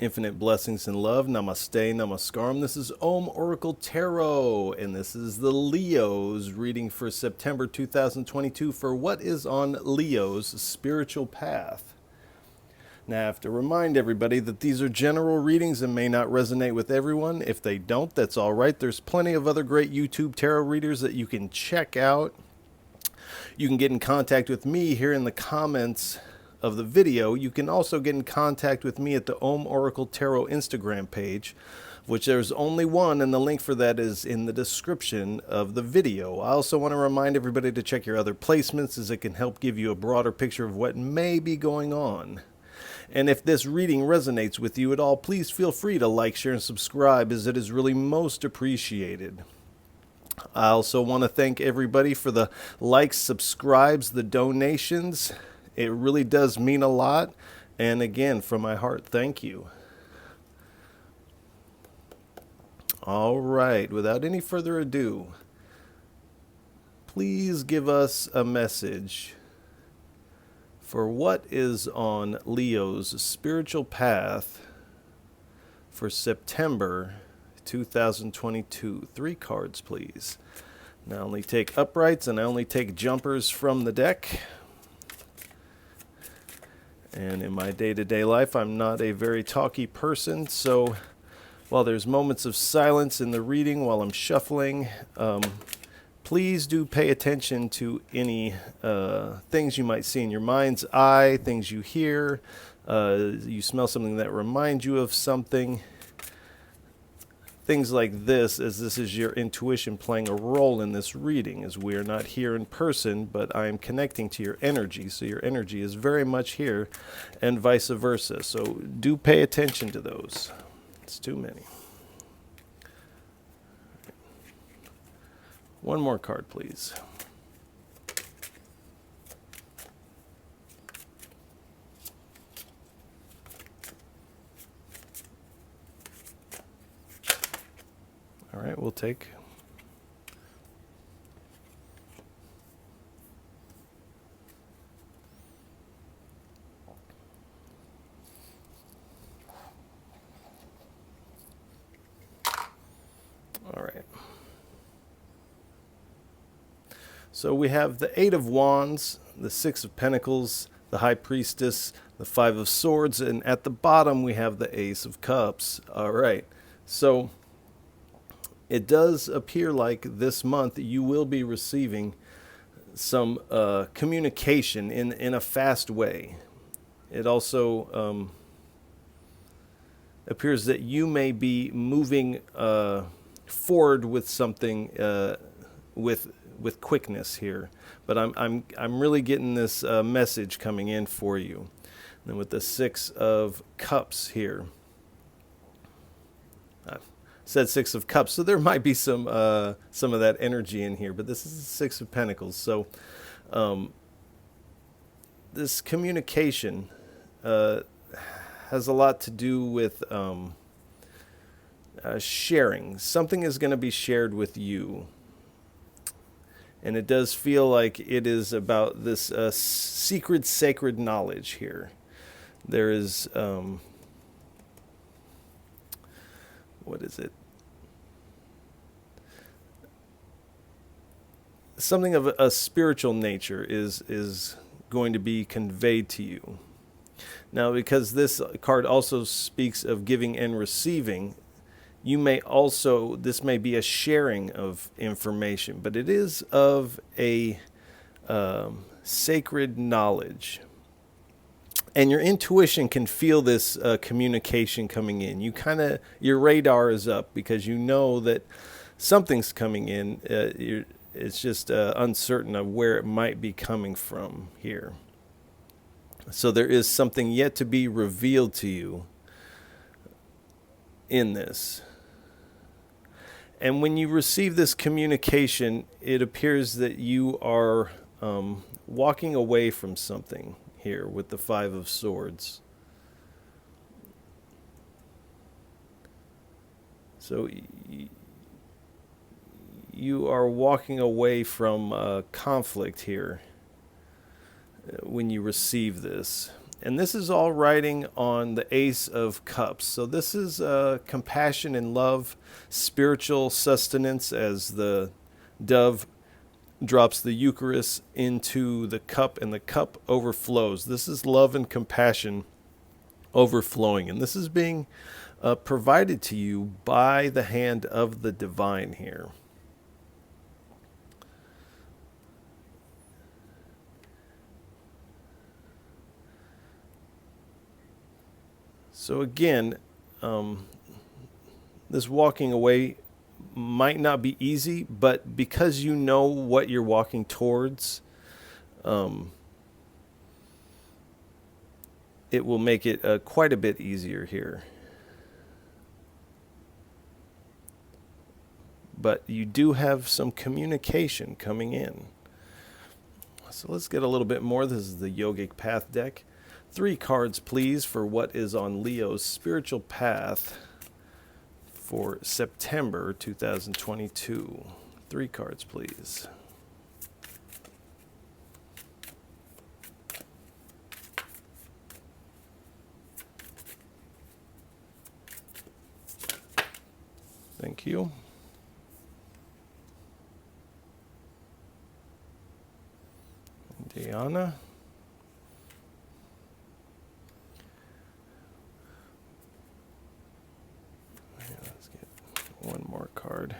infinite blessings and love. Namaste, namaskaram. This is Oracle Tarot, and this is the Leo's reading for September 2022 for what is on Leo's spiritual path. Now, I have to remind everybody that these are general readings and may not resonate with everyone. If they don't, that's all right. There's plenty of other great YouTube tarot readers that you can check out. You can get in contact with me here in the comments of the video. You can also get in contact with me at the Oracle Tarot Instagram page, which there's only one, and the link for that is in the description of the video. I also want to remind everybody to check your other placements, as it can help give you a broader picture of what may be going on. And if this reading resonates with you at all, please feel free to like, share, and subscribe, as it is really most appreciated. I also want to thank everybody for the likes, subscribes, the donations. It really does mean a lot. And again, from my heart, thank you. All right, without any further ado, please give us a message for what is on Leo's spiritual path for September 2022. 3 cards, please. Now, I only take uprights and I only take jumpers from the deck. And in my day-to-day life, I'm not a very talky person, so while there's moments of silence in the reading while I'm shuffling, please do pay attention to any things you might see in your mind's eye, things you hear, you smell something that reminds you of something. Things like this, as this is your intuition playing a role in this reading, as we are not here in person, but I am connecting to your energy, so your energy is very much here, and vice versa. So do pay attention to those. It's too many. One more card, please. All right, we'll take. All right. So we have the 8 of Wands, the 6 of Pentacles, the High Priestess, the 5 of Swords, and at the bottom we have the Ace of Cups. All right. So it does appear like this month you will be receiving some communication in a fast way. It also appears that you may be moving forward with something with quickness here. But I'm really getting this message coming in for you. And then with the 6 of Cups here. Said 6 of Cups, so there might be some of that energy in here, but this is the 6 of Pentacles. So this communication has a lot to do with sharing. Something is going to be shared with you, and it does feel like it is about this secret, sacred knowledge here. There is what is it? Something of a spiritual nature is going to be conveyed to you. Now, because this card also speaks of giving and receiving, this may be a sharing of information, but it is of a sacred knowledge. And your intuition can feel this communication coming in. Your radar is up because you know that something's coming in. It's just uncertain of where it might be coming from here. So there is something yet to be revealed to you in this. And when you receive this communication, it appears that you are walking away from something here with the 5 of Swords. So you are walking away from conflict here when you receive this. And this is all riding on the Ace of Cups. So this is compassion and love, spiritual sustenance as the dove drops the Eucharist into the cup and the cup overflows. This is love and compassion overflowing. And this is being provided to you by the hand of the divine here. So again, this walking away might not be easy, but because you know what you're walking towards, it will make it quite a bit easier here. But you do have some communication coming in. So let's get a little bit more. This is the Yogic Path deck. 3 cards, please, for what is on Leo's spiritual path for September 2022. 3 cards, please. Thank you. Diana. Let's get one more card.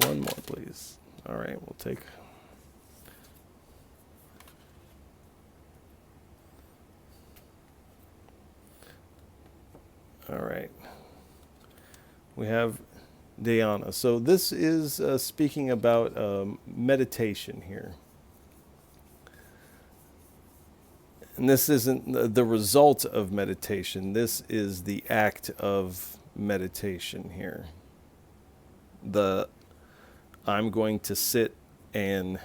One more, please. All right, we'll take... All right. We have Dhyana. So this is speaking about meditation here. And this isn't the result of meditation. This is the act of meditation here. I'm going to sit and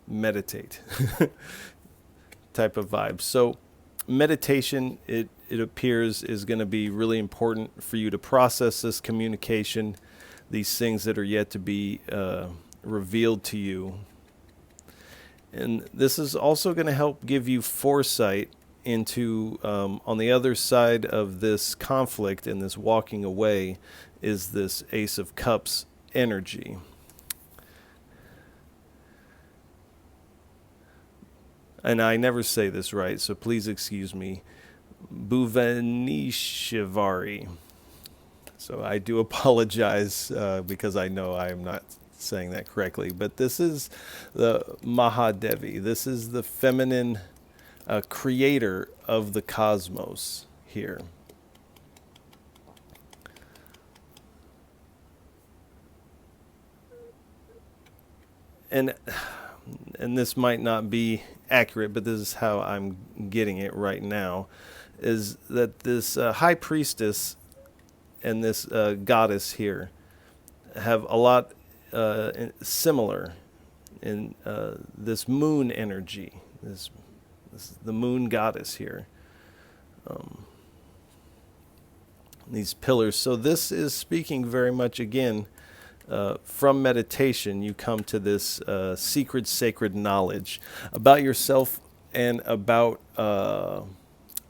meditate type of vibe. So meditation, it appears, is going to be really important for you to process this communication, these things that are yet to be revealed to you. And this is also going to help give you foresight into, on the other side of this conflict and this walking away, is this Ace of Cups energy. And I never say this right, so please excuse me. Bhuvaneshivari. So I do apologize because I know I am not saying that correctly. But this is the Mahadevi. This is the feminine creator of the cosmos here. And this might not be accurate, but this is how I'm getting it right now, is that this high priestess and this goddess here have a lot similar in this moon energy. This is the moon goddess here. These pillars. So this is speaking very much, again, from meditation, you come to this secret, sacred knowledge about yourself and about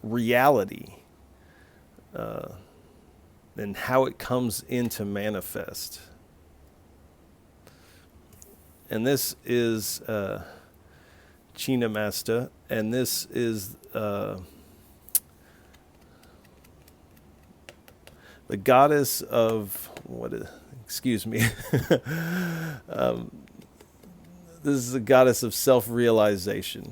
reality and how it comes into manifest. And this is Chinamasta, and this is the goddess of excuse me. This is the goddess of self-realization.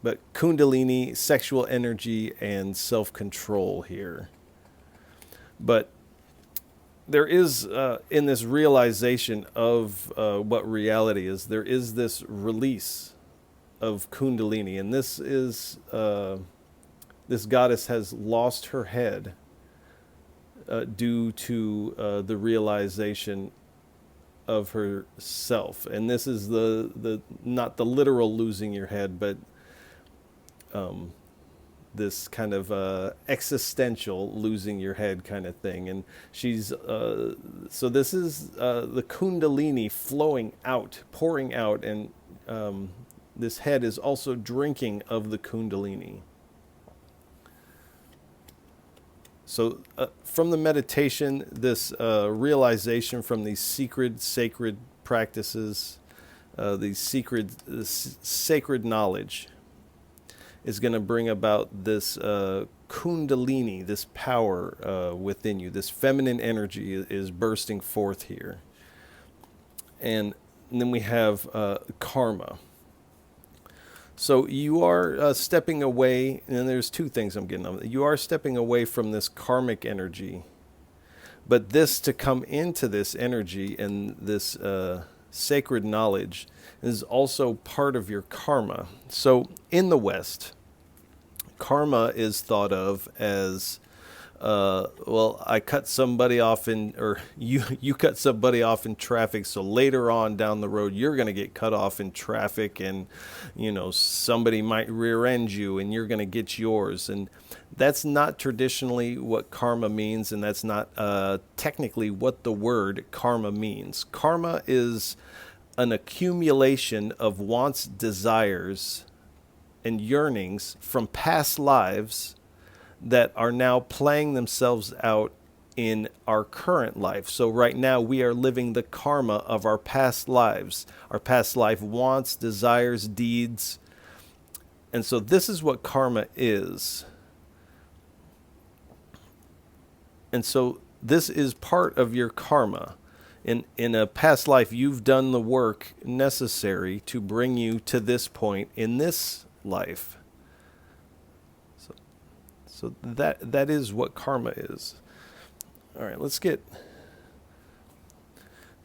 But Kundalini, sexual energy, and self-control here. But there is, in this realization of what reality is, there is this release of Kundalini. And this is, this goddess has lost her head due to the realization of herself. And this is the not the literal losing your head, but this kind of existential losing your head kind of thing. And she's so this is the kundalini flowing out, pouring out, and this head is also drinking of the kundalini. So from the meditation, this realization from these sacred practices, these sacred knowledge is going to bring about this kundalini, this power within you. This feminine energy is bursting forth here. And then we have karma. So you are stepping away, and there's two things I'm getting on. You are stepping away from this karmic energy, but this to come into this energy and this sacred knowledge is also part of your karma. So in the West, karma is thought of as, well, I cut somebody off or you cut somebody off in traffic, so later on down the road, you're going to get cut off in traffic, and, somebody might rear end you, and you're going to get yours. And that's not traditionally what karma means, and that's not technically what the word karma means. Karma is an accumulation of wants, desires, and yearnings from past lives that are now playing themselves out in our current life. So right now we are living the karma of our past lives, our past life wants, desires, deeds. And so this is what karma is. And so this is part of your karma. In a past life, you've done the work necessary to bring you to this point in this life. So that is what karma is. All right, let's get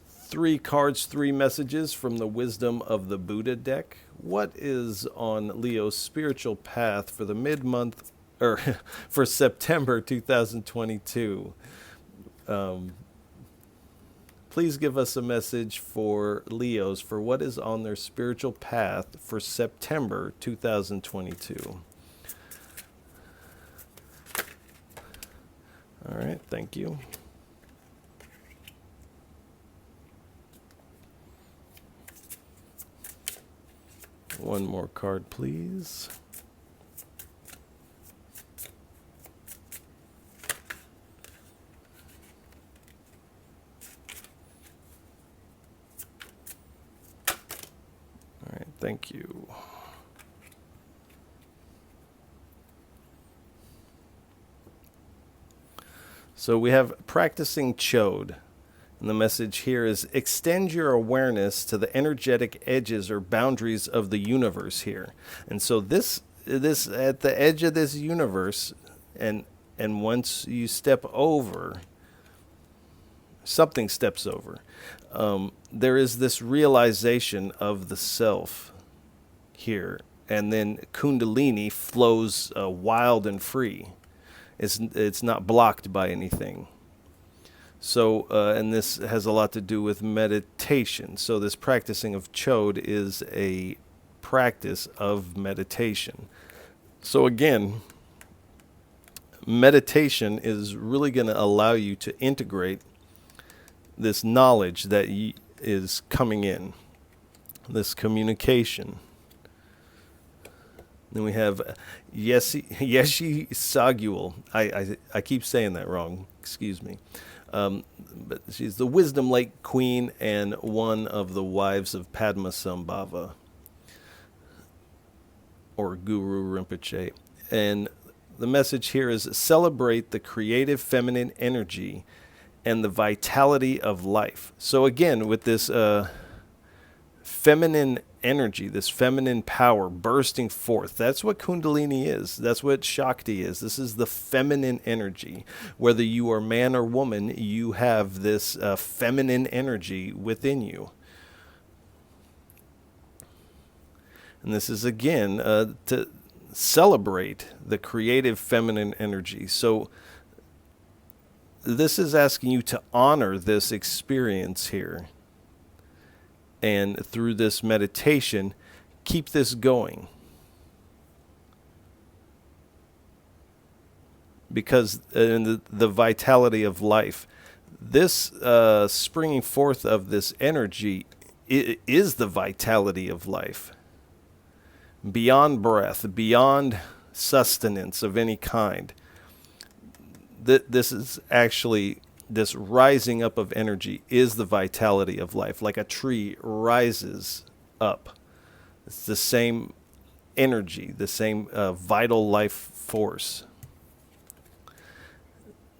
3 cards, 3 messages from the Wisdom of the Buddha deck. What is on Leo's spiritual path for the mid-month, or for September 2022? Please give us a message for Leos for what is on their spiritual path for September 2022. All right, thank you. One more card, please. All right, thank you. So we have practicing Chode. And the message here is extend your awareness to the energetic edges or boundaries of the universe here. And so this at the edge of this universe, and once you step over, something steps over, there is this realization of the self here. And then Kundalini flows wild and free. It's not blocked by anything. So, and this has a lot to do with meditation. So this practicing of Chode is a practice of meditation. So again, meditation is really going to allow you to integrate this knowledge that is coming in, this communication. Then we have Yeshi Saguel. I keep saying that wrong. Excuse me. But she's the Wisdom Lake Queen and one of the wives of Padmasambhava, or Guru Rinpoche. And the message here is celebrate the creative feminine energy and the vitality of life. So again, with this feminine energy, this feminine power bursting forth. That's what Kundalini is. That's what Shakti is. This is the feminine energy. Whether you are man or woman, you have this feminine energy within you. And this is, again, to celebrate the creative feminine energy. So this is asking you to honor this experience here. And through this meditation, keep this going. Because in the vitality of life, this springing forth of this energy is the vitality of life. Beyond breath, beyond sustenance of any kind. This is actually, this rising up of energy is the vitality of life. Like a tree rises up. It's the same energy, the same vital life force.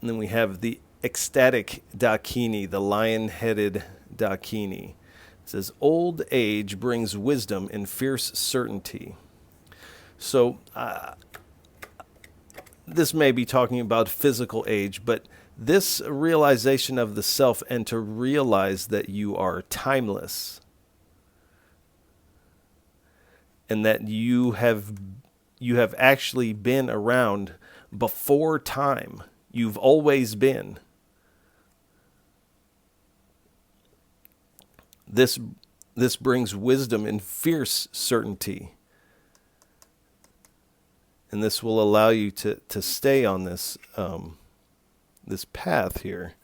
And then we have the ecstatic Dakini, the lion-headed Dakini. It says, old age brings wisdom and fierce certainty. So this may be talking about physical age, but this realization of the self and to realize that you are timeless and that you have actually been around before time. You've always been. This brings wisdom and fierce certainty. And this will allow you to stay on this this path here.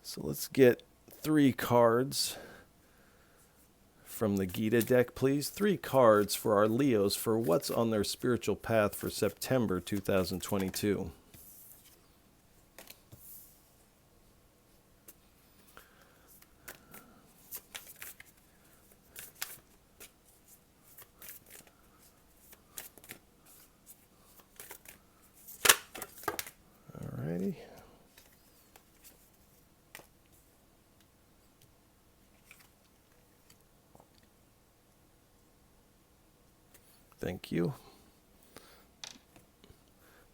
So let's get 3 cards from the Gita deck, please. 3 cards for our Leos for what's on their spiritual path for September 2022. Alrighty. Thank you.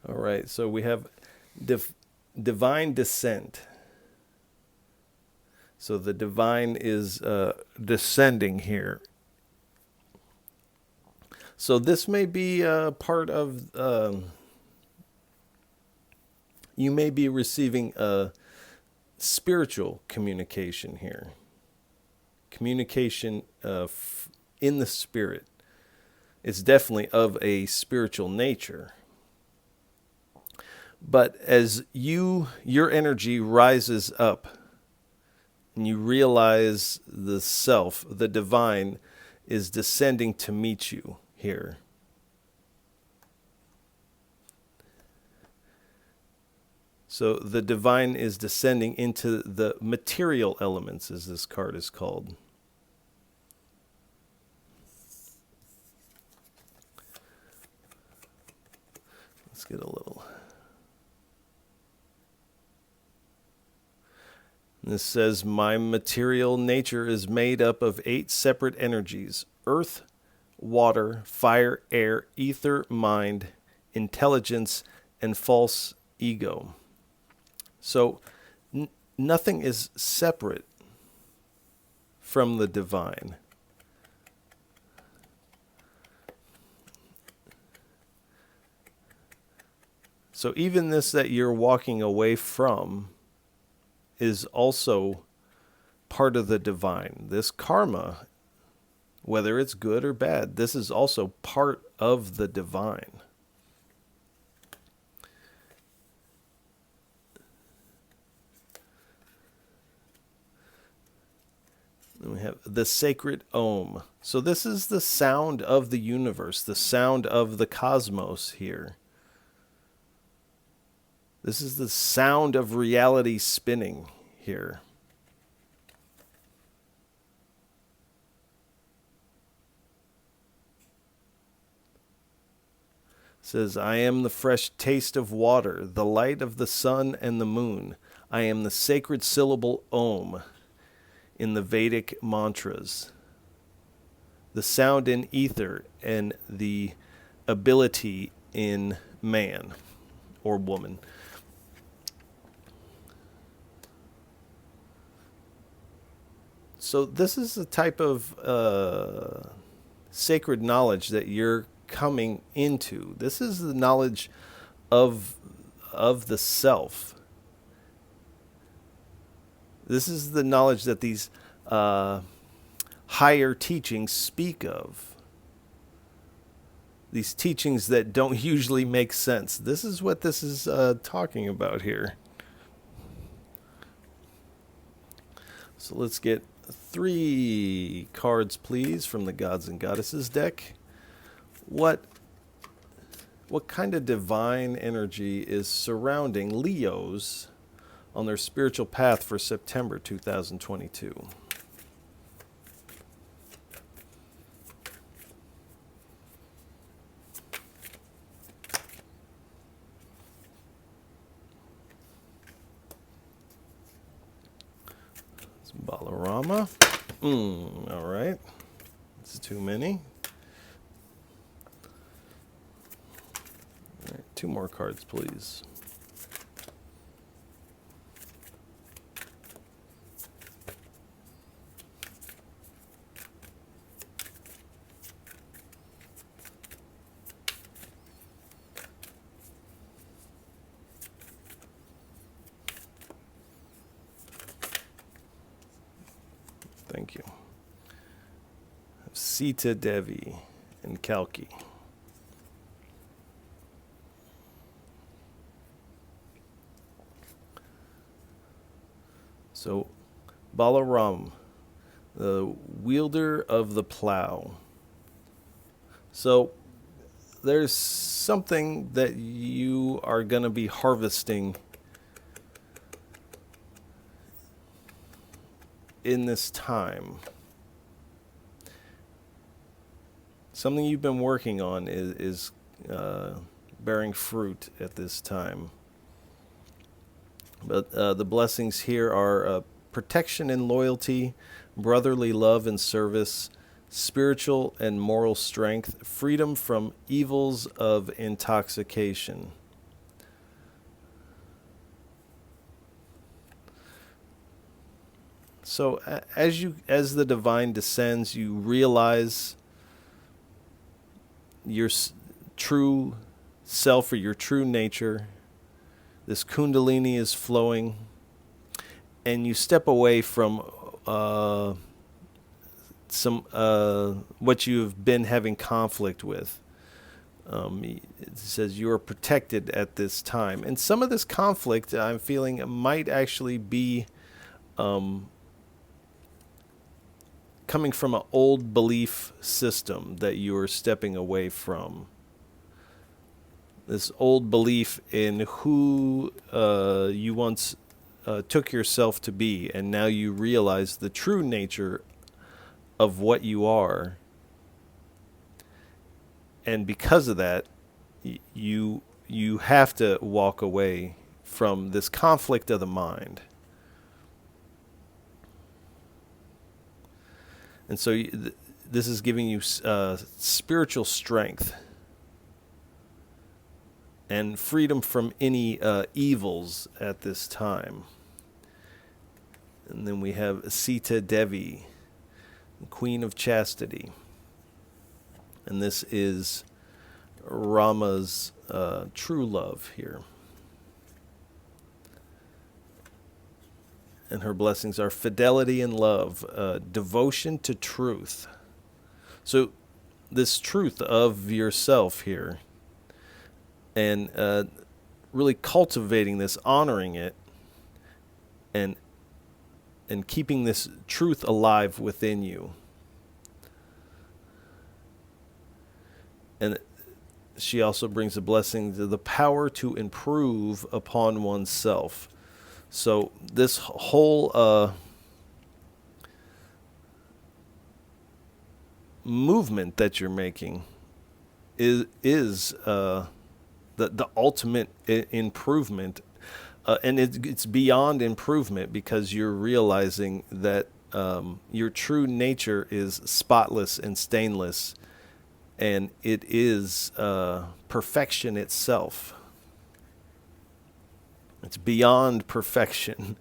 All right, so we have divine descent. So the divine is descending here. So this may be part of, you may be receiving a spiritual communication here. Communication in the spirit. It's definitely of a spiritual nature. But as your energy rises up and you realize the self, the divine, is descending to meet you here. So the divine is descending into the material elements, as this card is called. Let's get a little. This says, my material nature is made up of 8 separate energies: earth, water, fire, air, ether, mind, intelligence, and false ego. So nothing is separate from the divine. So even this that you're walking away from is also part of the divine. This karma, whether it's good or bad, this is also part of the divine. Then we have the sacred Om. So this is the sound of the universe, the sound of the cosmos here. This is the sound of reality spinning here. It says, I am the fresh taste of water, the light of the sun and the moon. I am the sacred syllable Om in the Vedic mantras. The sound in ether and the ability in man or woman. So this is a type of sacred knowledge that you're coming into. This is the knowledge of the self. This is the knowledge that these higher teachings speak of. These teachings that don't usually make sense. This is what this is talking about here. So let's get 3 cards, please, from the Gods and Goddesses deck. What kind of divine energy is surrounding Leos on their spiritual path for September 2022? Balarama. All right. It's too many. All right, 2 more cards, please. Thank you. Sita Devi and Kalki. So, Balaram, the wielder of the plow. So, there's something that you are going to be harvesting in this time. Something you've been working on is bearing fruit at this time. But the blessings here are protection and loyalty, brotherly love and service, spiritual and moral strength, freedom from evils of intoxication. So as the divine descends, you realize your true self or your true nature. This kundalini is flowing, and you step away from what you've been having conflict with. It says you are protected at this time, and some of this conflict I'm feeling might actually be coming from an old belief system that you are stepping away from. This old belief in who you once took yourself to be, and now you realize the true nature of what you are. And because of that, you have to walk away from this conflict of the mind. And so this is giving you spiritual strength and freedom from any evils at this time. And then we have Sita Devi, Queen of Chastity. And this is Rama's true love here. And her blessings are fidelity and love, devotion to truth. So this truth of yourself here, and really cultivating this, honoring it, and keeping this truth alive within you. And she also brings a blessing to the power to improve upon oneself. So this whole movement that you're making is the ultimate improvement, and it's beyond improvement, because you're realizing that your true nature is spotless and stainless, and it is perfection itself. It's beyond perfection.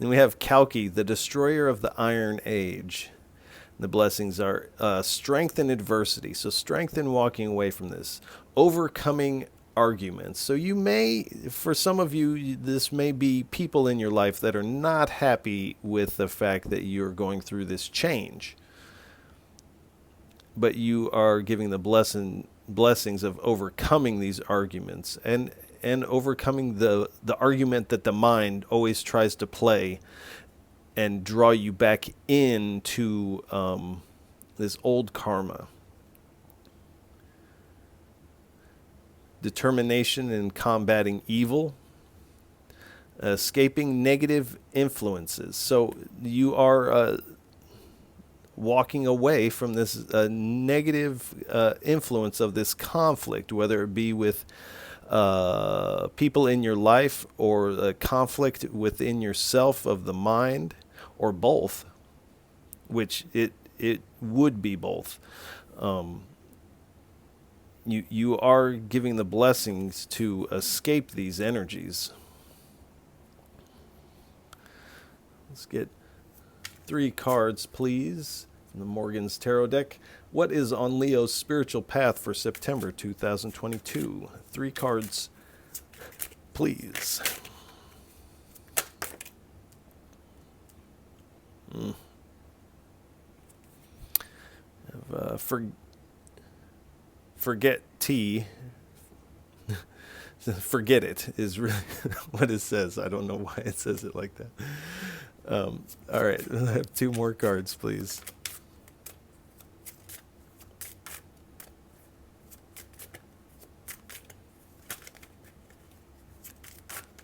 Then we have Kalki, the destroyer of the Iron Age. The blessings are strength in adversity. So strength in walking away from this. Overcoming arguments. So you may, for some of you, this may be people in your life that are not happy with the fact that you're going through this change. But you are giving the blessings of overcoming these arguments and overcoming the argument that the mind always tries to play and draw you back into this old karma. Determination in combating evil, escaping negative influences. So you are walking away from this negative influence of this conflict, whether it be with people in your life or a conflict within yourself of the mind, or both, which it would be both. You are giving the blessings to escape these energies. Let's get 3 cards, please, from the Morgan's Tarot deck. What is on Leo's spiritual path for September 2022? 3 cards, please. Forget T. Forget it is really what it says. I don't know why it says it like that. All right, I have 2 more cards, please.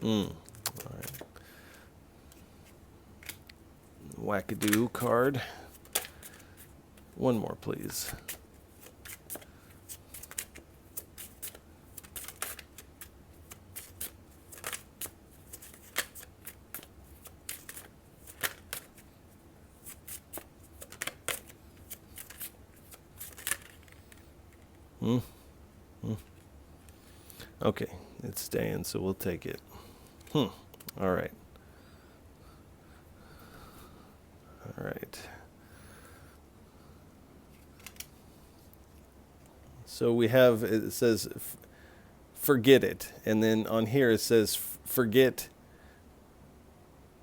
All right. Wackadoo card. 1 more, please. Okay, it's staying, so we'll take it. All right. All right. So we have, it says, forget it. And then on here it says, forget.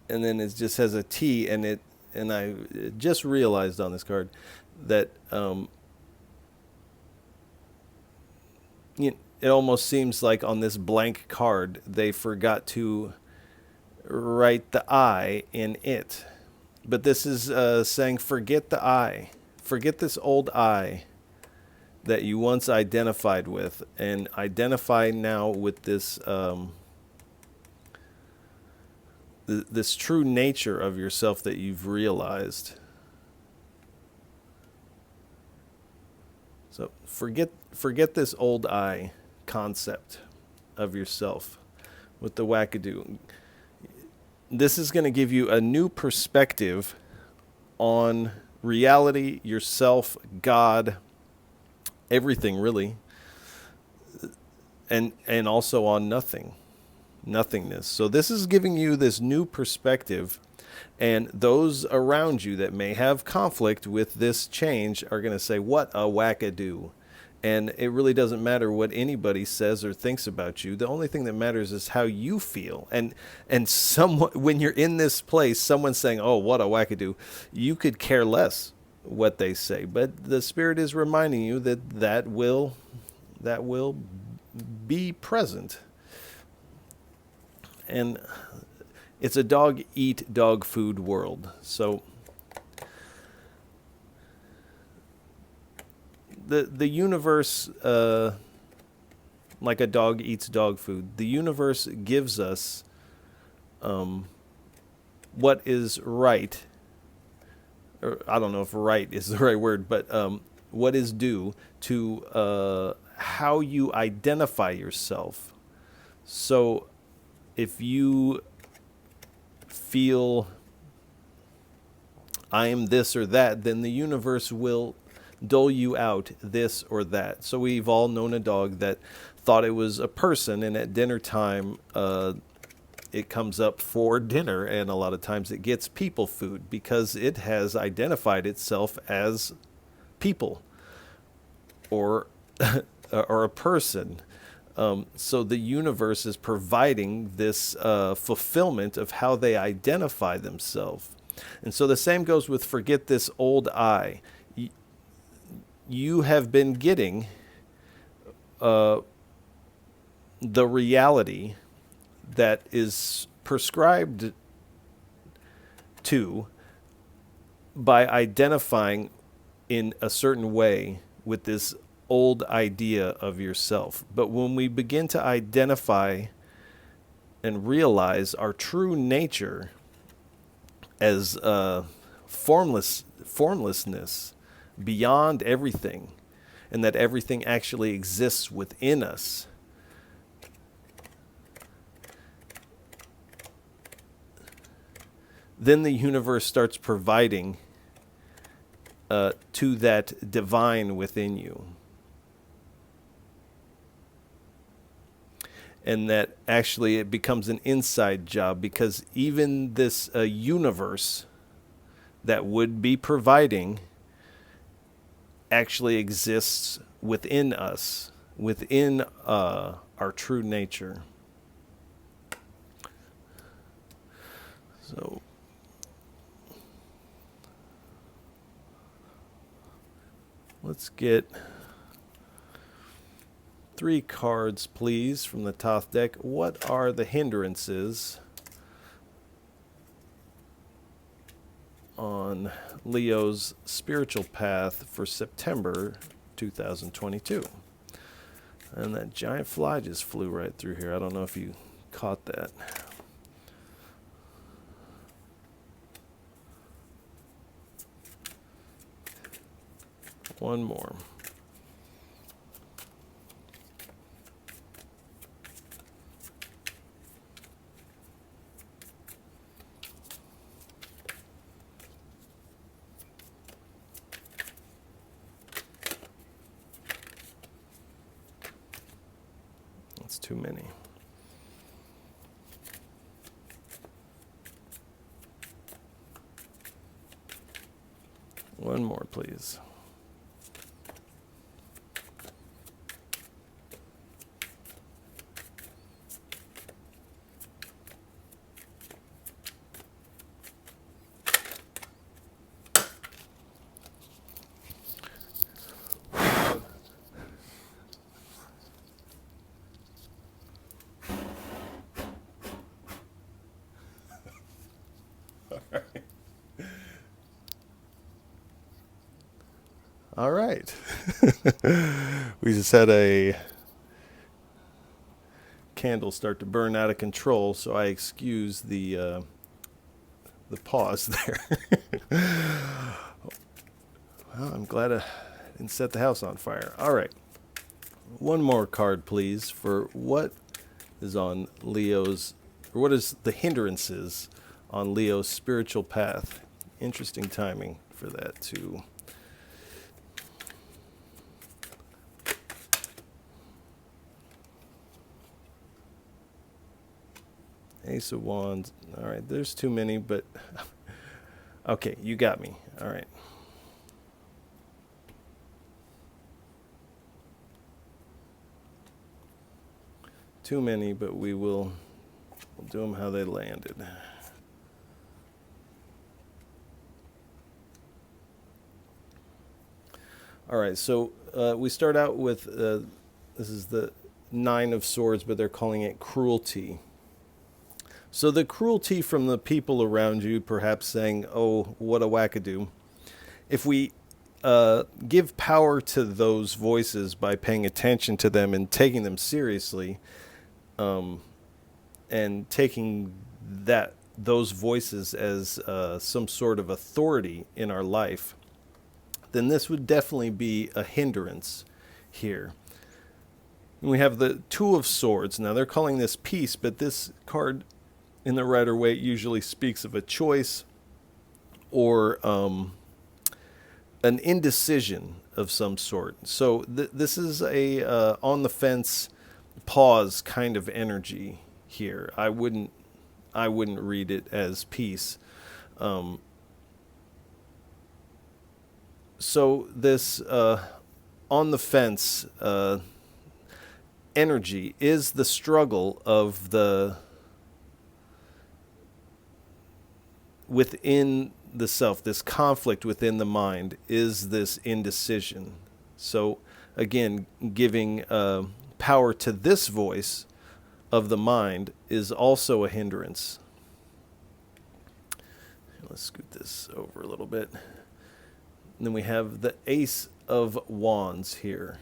And then it just has a T, and I just realized on this card that, it almost seems like on this blank card, they forgot to write the I in it. But this is saying, forget the I. Forget this old I that you once identified with, and identify now with this this true nature of yourself that you've realized. So forget this old I concept of yourself with the wackadoo. This is going to give you a new perspective on reality, yourself, God, everything really, and also on nothingness. So this is giving you this new perspective, and those around you that may have conflict with this change are going to say, what a wackadoo. And it really doesn't matter what anybody says or thinks about you. The only thing that matters is how you feel. And someone, when you're in this place, someone's saying, oh, what a wackadoo, you could care less what they say. But the Spirit is reminding you that will be present. And it's a dog eat dog food world. So the universe, like a dog eats dog food, the universe gives us what is right. Or I don't know if right is the right word, but what is due to how you identify yourself. So if you feel I am this or that, then the universe will dole you out this or that. So we've all known a dog that thought it was a person, and at dinner time it comes up for dinner, and a lot of times it gets people food because it has identified itself as people or or a person. So the universe is providing this fulfillment of how they identify themselves. And so the same goes with forget this old I. You have been getting the reality that is prescribed to by identifying in a certain way with this old idea of yourself. But when we begin to identify and realize our true nature as formlessness beyond everything, and that everything actually exists within us, then the universe starts providing to that divine within you. And that actually it becomes an inside job, because even this universe that would be providing actually exists within us, within our true nature. So let's get 3 cards, please, from the top deck. What are the hindrances on Leo's spiritual path for September 2022? And that giant fly just flew right through here. I don't know if you caught that. One more. That's too many. One more, please. All right. We just had a candle start to burn out of control, so I excuse the pause there. Well, I'm glad I didn't set the house on fire. All right. One more card, please, for what is on Leo's, or what is the hindrances on Leo's spiritual path. Interesting timing for that, too. Ace of Wands. All right, there's too many, but okay, you got me. All right. Too many, but we'll do them how they landed. All right, so we start out with, this is the 9 of Swords, but they're calling it cruelty. So the cruelty from the people around you, perhaps saying, oh, what a wackadoo. If we give power to those voices by paying attention to them and taking them seriously, and taking those voices as some sort of authority in our life, then this would definitely be a hindrance here. And we have the 2 of Swords. Now they're calling this peace, but this card in the Rider-Waite usually speaks of a choice or an indecision of some sort. So this is a on the fence, pause kind of energy here. I wouldn't read it as peace. So this on the fence energy is the struggle of the within the self, this conflict within the mind is this indecision. So again, giving power to this voice of the mind is also a hindrance. Let's scoot this over a little bit. And then we have the Ace of Wands here.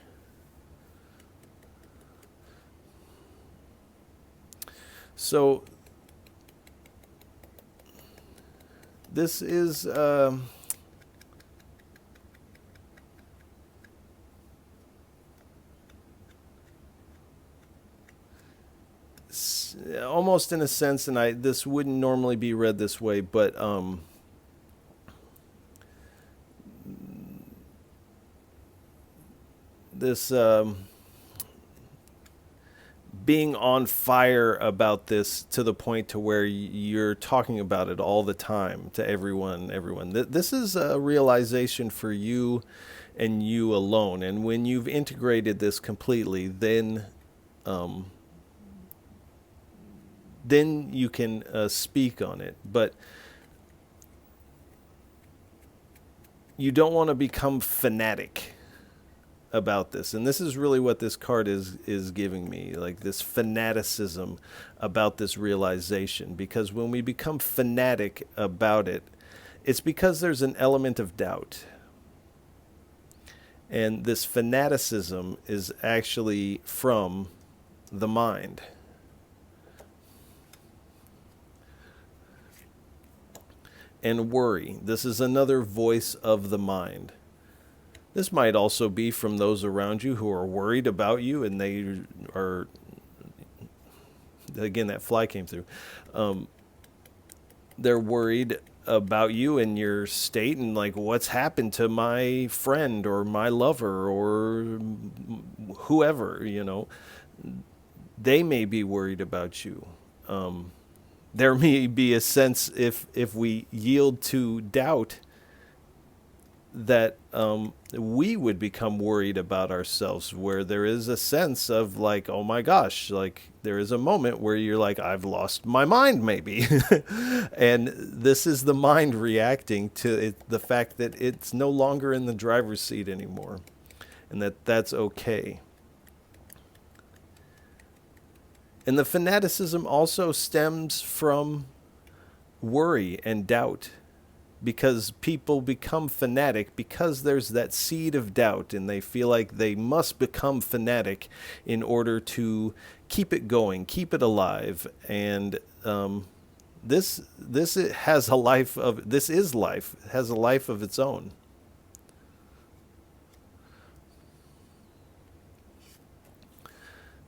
So this is almost in a sense, and this wouldn't normally be read this way, but this being on fire about this to the point to where you're talking about it all the time to everyone. This is a realization for you and you alone. And when you've integrated this completely, then you can speak on it. But you don't want to become fanatic about this. And this is really what this card is giving me, like this fanaticism about this realization. Because when we become fanatic about it, it's because there's an element of doubt. And this fanaticism is actually from the mind. And worry. This is another voice of the mind. This might also be from those around you who are worried about you, and they are, again, that fly came through. They're worried about you and your state and like what's happened to my friend or my lover or whoever, you know. They may be worried about you. There may be a sense if we yield to doubt that we would become worried about ourselves, where there is a sense of like, oh my gosh, like there is a moment where you're like, I've lost my mind maybe. And this is the mind reacting to it, the fact that it's no longer in the driver's seat anymore, and that's okay. And the fanaticism also stems from worry and doubt. Because people become fanatic because there's that seed of doubt, and they feel like they must become fanatic in order to keep it going, keep it alive. And this has a life of life has a life of its own.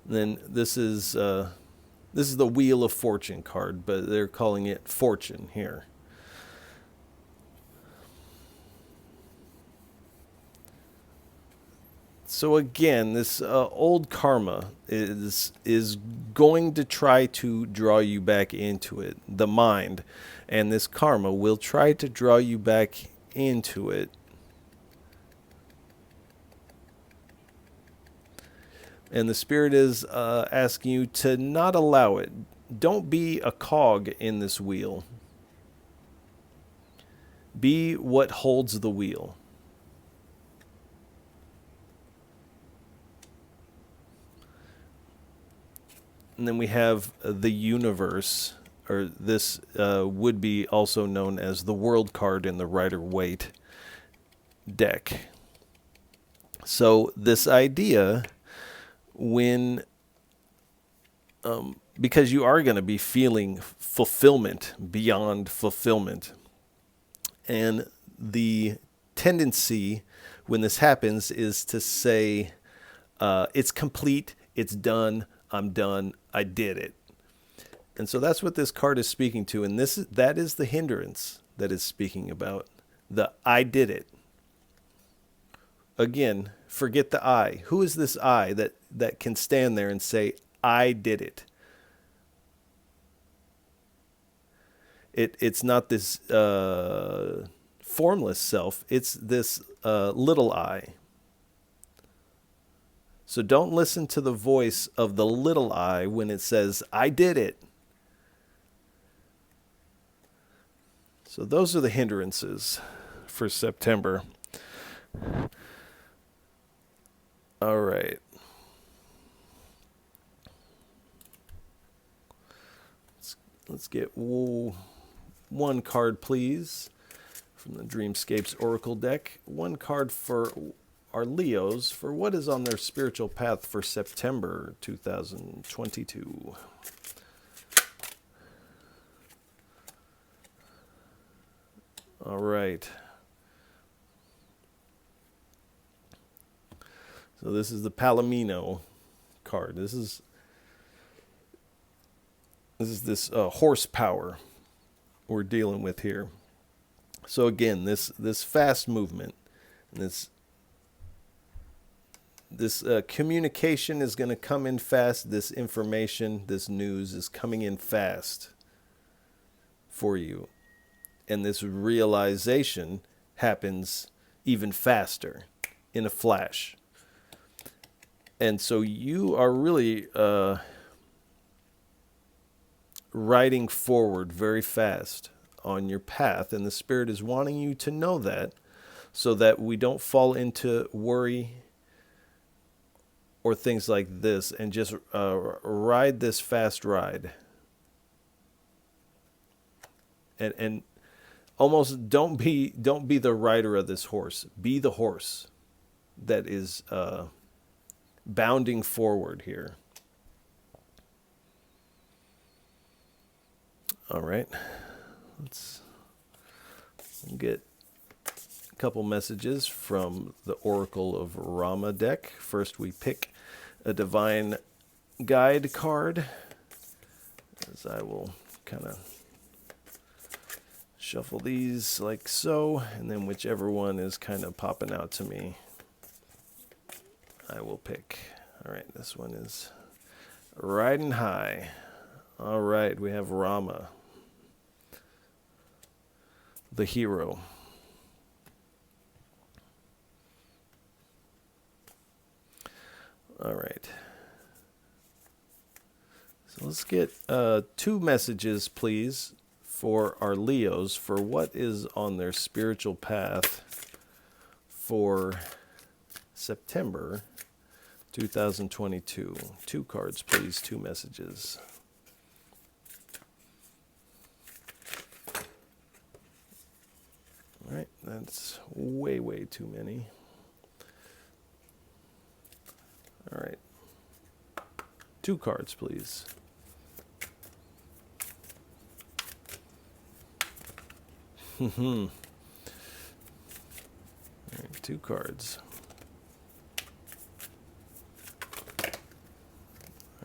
And then this is the Wheel of Fortune card, but they're calling it Fortune here. So again, this old karma is going to try to draw you back into it, the mind, and this karma will try to draw you back into it. And the Spirit is asking you to not allow it. Don't be a cog in this wheel. Be what holds the wheel. And then we have the universe, or this would be also known as the world card in the Rider-Waite deck. So this idea, when, because you are going to be feeling fulfillment beyond fulfillment. And the tendency when this happens is to say, it's complete, it's done, I'm done, I did it. And so that's what this card is speaking to. And that is the hindrance that it's speaking about. The I did it. Again, forget the I. Who is this I that can stand there and say, I did it? It's not this formless self. It's this little I. So don't listen to the voice of the little I when it says, I did it. So those are the hindrances for September. All right. Let's get one card, please, from the Dreamscapes Oracle deck. One card for our Leos for what is on their spiritual path for September 2022. All right. So this is the Palomino card. This is this horsepower we're dealing with here. So again, this fast movement, and this communication is going to come in fast. This information, this news is coming in fast for you. And this realization happens even faster in a flash. And so you are really riding forward very fast on your path, and the Spirit is wanting you to know that so that we don't fall into worry or things like this, and just ride this fast ride. And almost don't be the rider of this horse. Be the horse that is bounding forward here. All right, let's get a couple messages from the Oracle of Rama deck. First, we pick a Divine Guide card, as I will kind of shuffle these like so, and then whichever one is kind of popping out to me, I will pick. All right, this one is Riding High. All right, we have Rama, the hero. All right. So let's get 2 messages, please, for our Leos for what is on their spiritual path for September 2022. 2 cards, please, 2 messages. All right, that's way, way too many. All right. 2 cards, please. All right, 2 cards.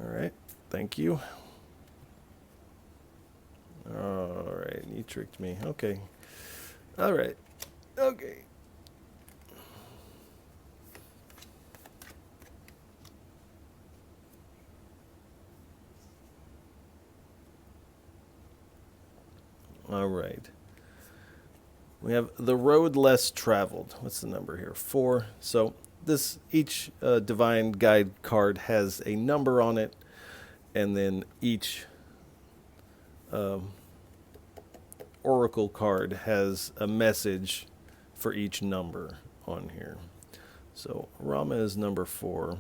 All right, thank you. All right, you tricked me. Okay. All right. Okay. All right. We have the road less traveled. What's the number here? 4. So each Divine Guide card has a number on it, and then each Oracle card has a message for each number on here. So Rama is number 4.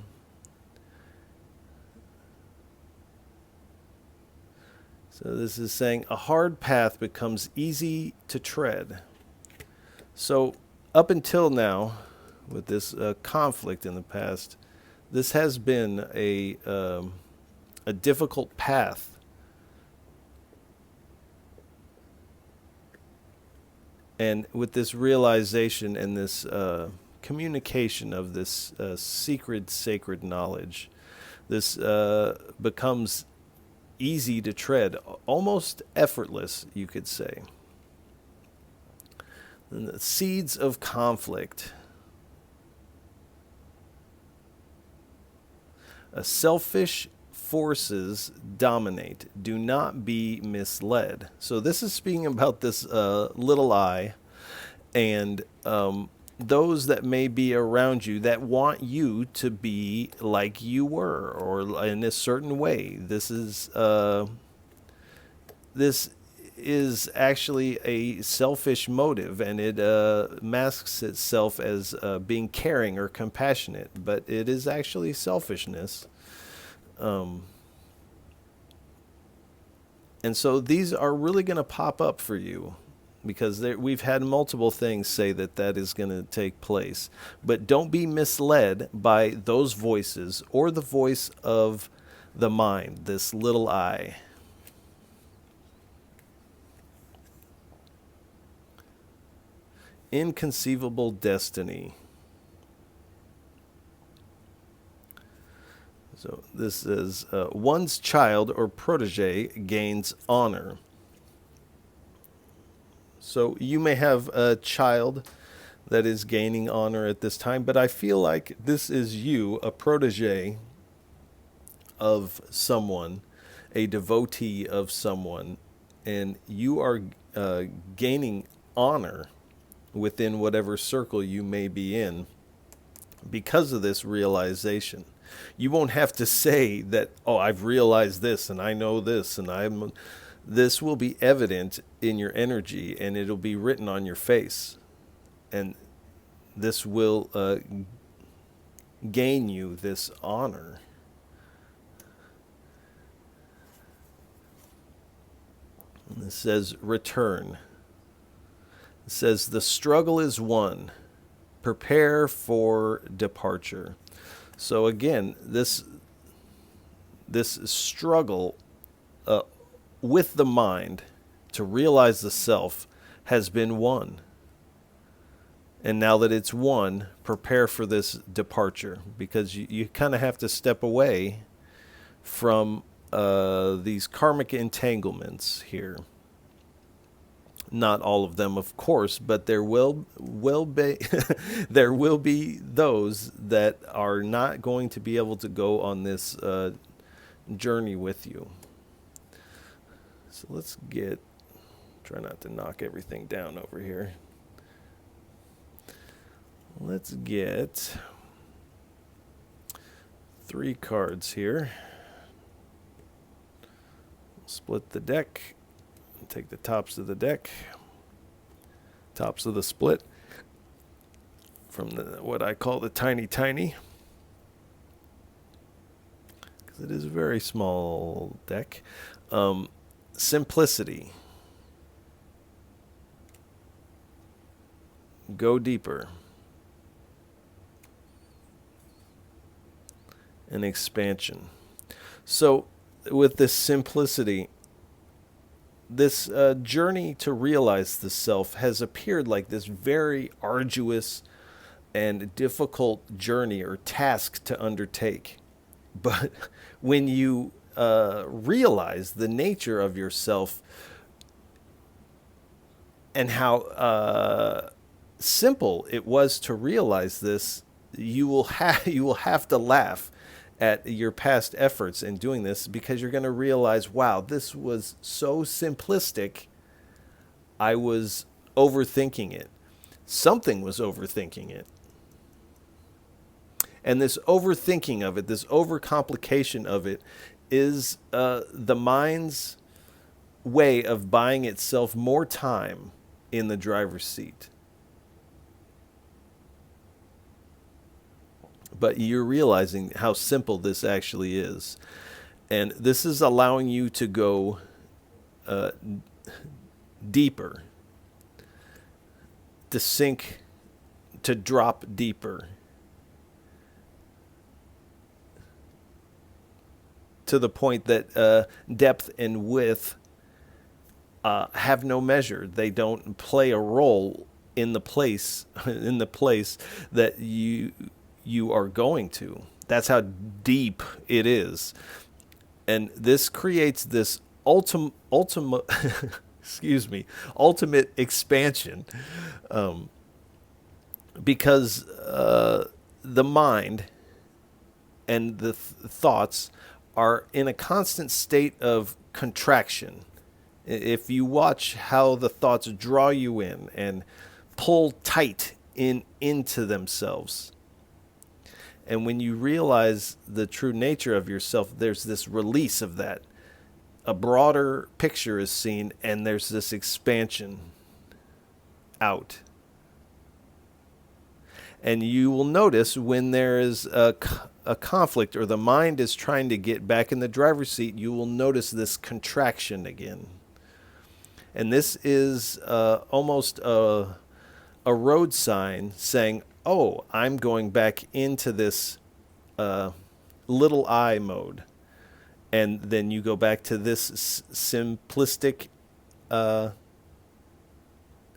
So this is saying a hard path becomes easy to tread. So up until now, with this conflict in the past, this has been a difficult path. And with this realization and this communication of this secret, sacred knowledge, this becomes easy to tread, almost effortless, you could say. And the seeds of conflict. Selfish forces dominate. Do not be misled. So this is speaking about this little I, and those that may be around you that want you to be like you were, or in a certain way. This is actually a selfish motive, and it masks itself as being caring or compassionate, but it is actually selfishness. And so these are really going to pop up for you, because we've had multiple things say that is going to take place. But don't be misled by those voices or the voice of the mind, this little I. Inconceivable destiny. So this is one's child or protege gains honor. So you may have a child that is gaining honor at this time, but I feel like this is you, a protege of someone, a devotee of someone, and you are gaining honor within whatever circle you may be in because of this realization. You won't have to say that, oh, I've realized this and I know this and this will be evident in your energy, and it'll be written on your face. And this will gain you this honor. And it says return. It says the struggle is won. Prepare for departure. So again, this struggle with the mind to realize the self has been won. And now that it's won, prepare for this departure, because you kind of have to step away from these karmic entanglements here. Not all of them, of course, but there will be there will be those that are not going to be able to go on this journey with you. So let's try not to knock everything down over here. Let's get 3 cards here. Split the deck. Take the tops of the deck, tops of the split, from what I call the tiny, because it is a very small deck. Simplicity. Go deeper. And expansion. So with this simplicity, this journey to realize the self has appeared like this very arduous and difficult journey or task to undertake. But when you realize the nature of yourself and how simple it was to realize this, you will have to laugh at your past efforts in doing this, because you're going to realize, wow, this was so simplistic. I was overthinking it. Something was overthinking it. And this overthinking of it, this overcomplication of it, is the mind's way of buying itself more time in the driver's seat. But you're realizing how simple this actually is. And this is allowing you to go deeper, to sink, to drop deeper, to the point that depth and width have no measure. They don't play a role in the place that you are going to. That's how deep it is. And this creates this ultimate expansion, because the mind and the thoughts are in a constant state of contraction. If you watch how the thoughts draw you in and pull tight into themselves. And when you realize the true nature of yourself, there's this release of that. A broader picture is seen, and there's this expansion out. And you will notice when there is a conflict, or the mind is trying to get back in the driver's seat, you will notice this contraction again. And this is almost a road sign saying, oh, I'm going back into this little I mode. And then you go back to this simplistic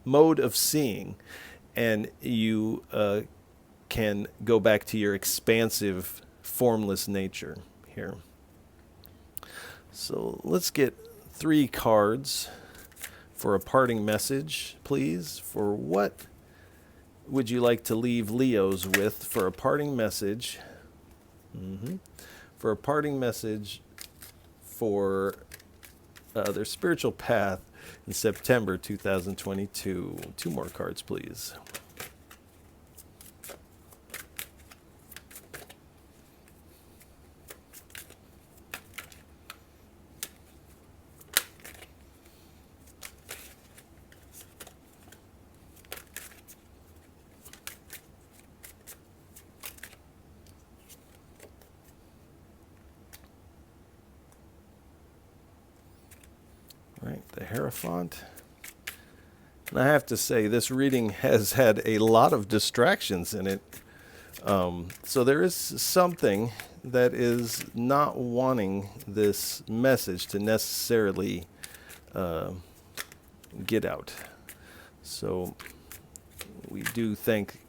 mode of seeing, and you can go back to your expansive, formless nature here. So let's get 3 cards for a parting message, please. For what would you like to leave Leos with for a parting message? For a parting message for their spiritual path in September 2022. 2 more cards, please. Right, the Hierophant. And I have to say, this reading has had a lot of distractions in it. So there is something that is not wanting this message to necessarily get out. So we do thank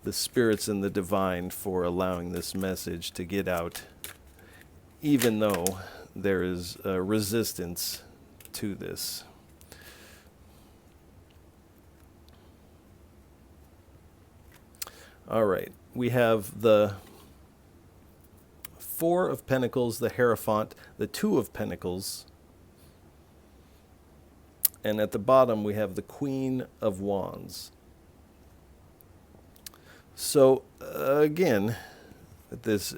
the spirits and the divine for allowing this message to get out, even though there is resistance to this. All right, we have the 4 of Pentacles, the Hierophant, the 2 of Pentacles, and at the bottom we have the Queen of Wands. So again, this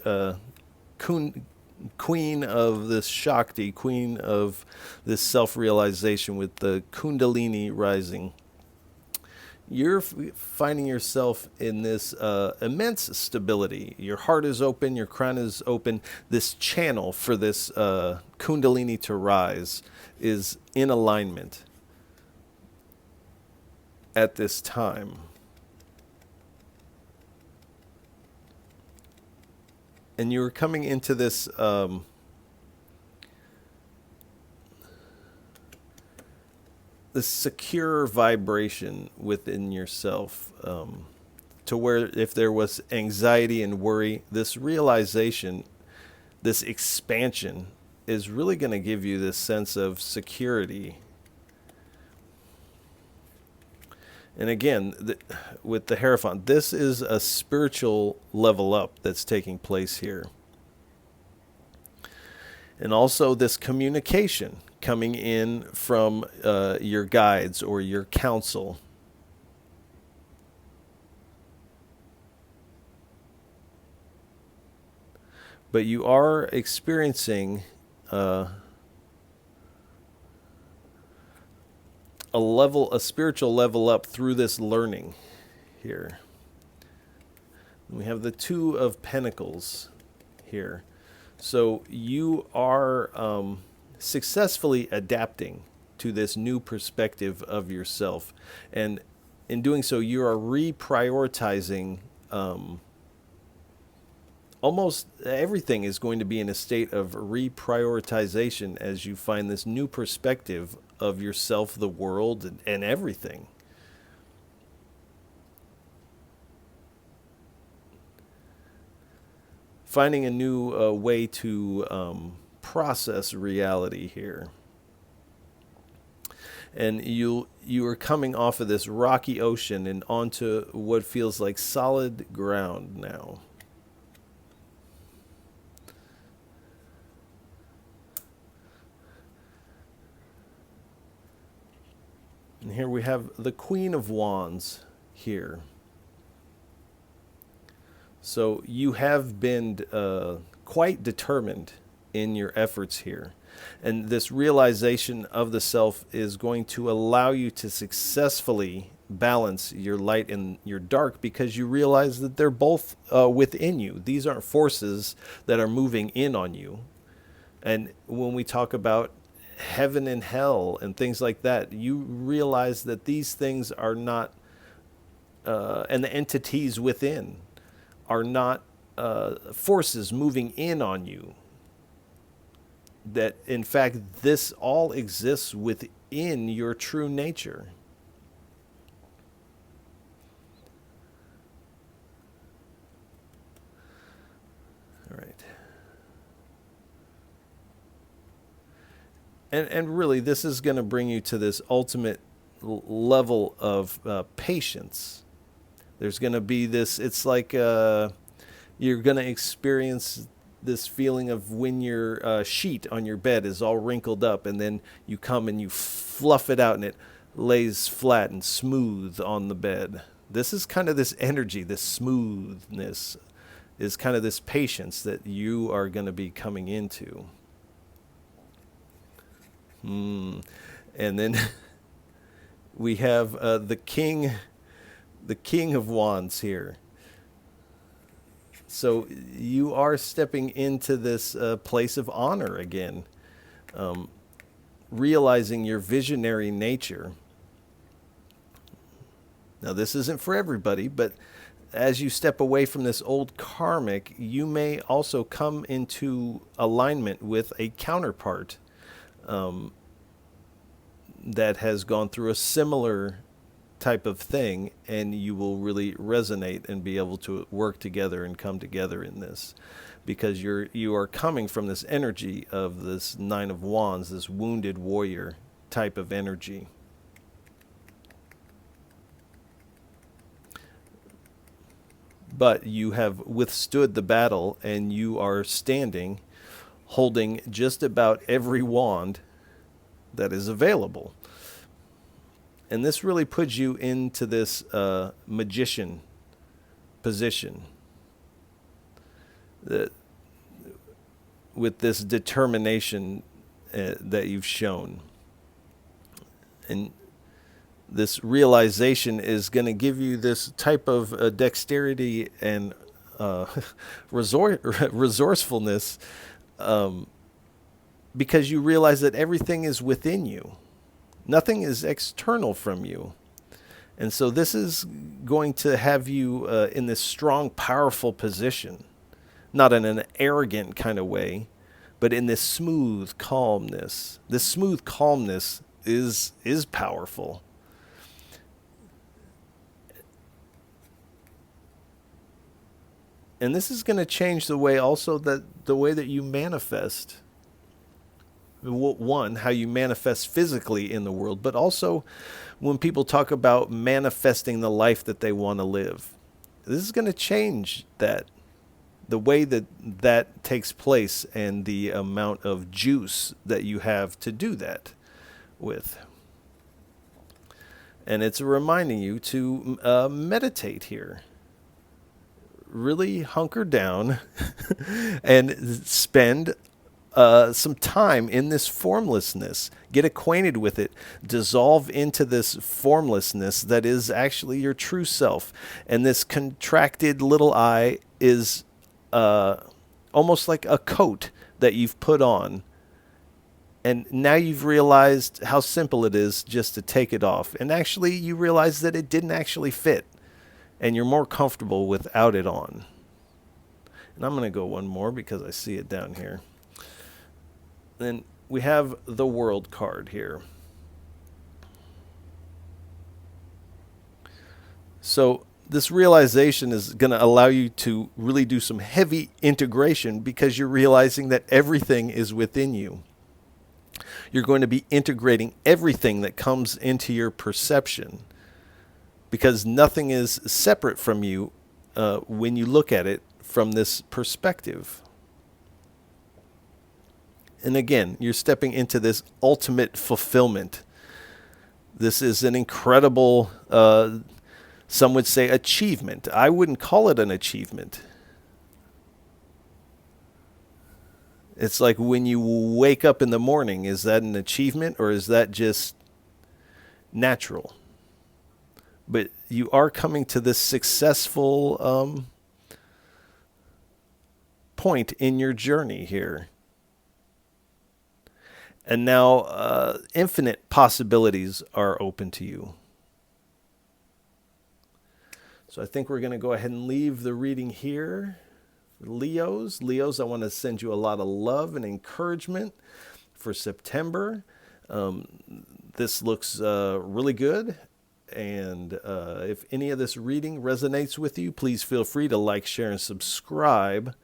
Queen of this Shakti, Queen of this self-realization with the Kundalini rising, you're finding yourself in this immense stability. Your heart is open, your crown is open. This channel for this Kundalini to rise is in alignment at this time. And you're coming into this this secure vibration within yourself, to where if there was anxiety and worry, this realization, this expansion is really going to give you this sense of security. And again, with the Hierophant, this is a spiritual level up that's taking place here. And also this communication coming in from your guides or your counsel. But you are experiencing a spiritual level up through this learning here. We have the 2 of Pentacles here. So you are successfully adapting to this new perspective of yourself. And in doing so, you are reprioritizing. Almost everything is going to be in a state of reprioritization as you find this new perspective of yourself, the world, and everything. Finding a new way to process reality here. And you are coming off of this rocky ocean and onto what feels like solid ground now. And here we have the Queen of Wands here. So you have been quite determined in your efforts here. And this realization of the self is going to allow you to successfully balance your light and your dark, because you realize that they're both within you. These aren't forces that are moving in on you. And when we talk about heaven and hell and things like that, you realize that these things are not, and the entities within are not forces moving in on you. That, in fact, this all exists within your true nature. All right. And really, this is going to bring you to this ultimate level of patience. There's going to be this, it's like you're going to experience this feeling of when your sheet on your bed is all wrinkled up, and then you come and you fluff it out and it lays flat and smooth on the bed. This is kind of this energy, this smoothness is kind of this patience that you are going to be coming into. And then we have the king of wands here. So you are stepping into this place of honor again, realizing your visionary nature. Now, this isn't for everybody, but as you step away from this old karmic, you may also come into alignment with a counterpart that has gone through a similar type of thing, and you will really resonate and be able to work together and come together in this, because you are coming from this energy of this Nine of Wands, this wounded warrior type of energy. But you have withstood the battle, and you are standing holding just about every wand that is available. And this really puts you into this magician position, with this determination that you've shown. And this realization is going to give you this type of dexterity and resourcefulness, because you realize that everything is within you. Nothing is external from you. And so this is going to have you in this strong, powerful position, not in an arrogant kind of way, but in this smooth calmness. This smooth calmness is powerful. And this is going to change the way that you manifest. One, how you manifest physically in the world, but also when people talk about manifesting the life that they want to live. This is going to change that, the way that takes place, and the amount of juice that you have to do that with. And it's reminding you to meditate here. Really hunker down and spend some time in this formlessness. Get acquainted with it. Dissolve into this formlessness that is actually your true self. And this contracted little I is almost like a coat that you've put on. And now you've realized how simple it is just to take it off. And actually, you realize that it didn't actually fit. And you're more comfortable without it on. And I'm going to go one more because I see it down here. Then we have the World card here. So this realization is going to allow you to really do some heavy integration, because you're realizing that everything is within you. You're going to be integrating everything that comes into your perception, because nothing is separate from you when you look at it from this perspective. And again, you're stepping into this ultimate fulfillment. This is an incredible Some would say achievement. I wouldn't call it an achievement. It's like when you wake up in the morning, is that an achievement or is that just natural? But you are coming to this successful point in your journey here. And now infinite possibilities are open to you. So I think we're going to go ahead and leave the reading here. Leos, I want to send you a lot of love and encouragement for September. This looks really good. And if any of this reading resonates with you, please feel free to like, share, and subscribe.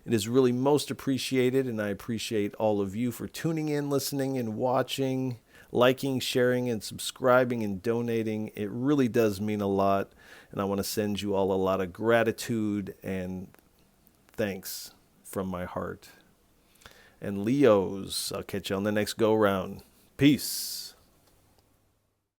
It is really most appreciated, and I appreciate all of you for tuning in, listening, and watching, liking, sharing, and subscribing, and donating. It really does mean a lot, and I want to send you all a lot of gratitude and thanks from my heart. And Leos, I'll catch you on the next go-round. Peace.